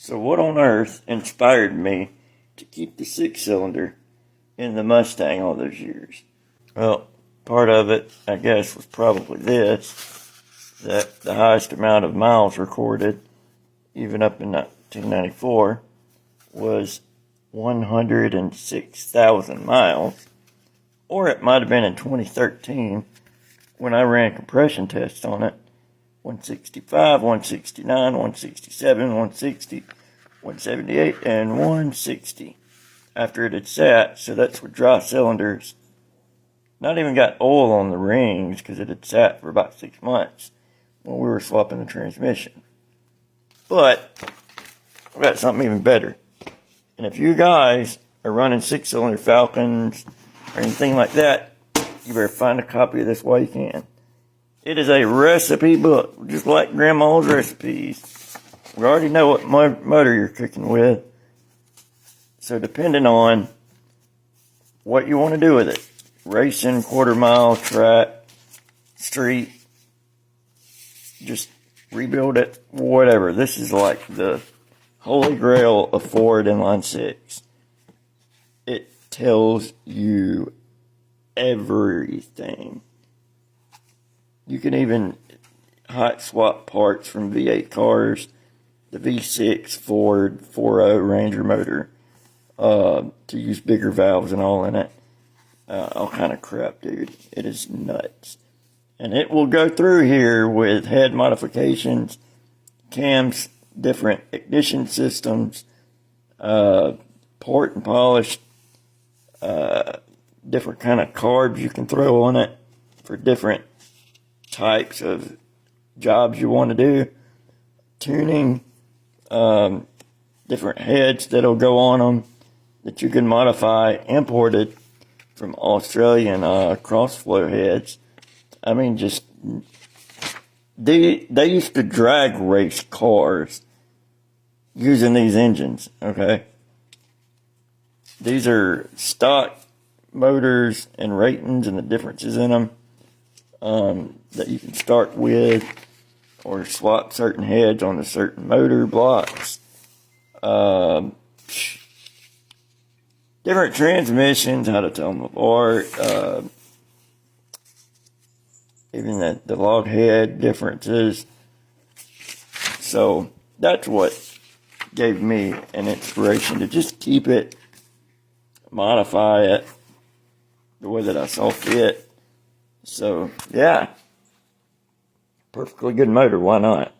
So what on earth inspired me to keep the 6-cylinder in the Mustang all those years? Well, part of it, I guess, was probably this, that the highest amount of miles recorded, even up in 1994, was 106,000 miles. Or it might have been in 2013 when I ran compression tests on it. 165, 169, 167, 160, 178, and 160 after it had sat. So that's with dry cylinders. Not even got oil on the rings because it had sat for about 6 months when we were swapping the transmission. But I've got something even better. And if you guys are running 6-cylinder Falcons or anything like that, you better find a copy of this while you can. It is a recipe book, just like Grandma's recipes. We already know what motor you're cooking with. So depending on what you want to do with it, racing, quarter-mile, track, street, just rebuild it, whatever. This is like the holy grail of Ford Inline 6. It tells you everything. You can even hot swap parts from V8 cars, the V6 Ford 4.0 Ranger motor, to use bigger valves and all in it. All kind of crap, dude. It is nuts. And it will go through here with head modifications, cams, different ignition systems, port and polish, different kind of carbs you can throw on it for different types of jobs you want to do, tuning, different heads that'll go on them that you can modify, imported from Australian crossflow heads. I mean, just they used to drag race cars using these engines. Okay, these are stock motors and ratings and the differences in them. That you can start with or swap certain heads on the certain motor blocks. Different transmissions, how to tell them apart. Even the log head differences. So that's what gave me an inspiration to just keep it, modify it the way that I saw fit. So, yeah, perfectly good motor, why not?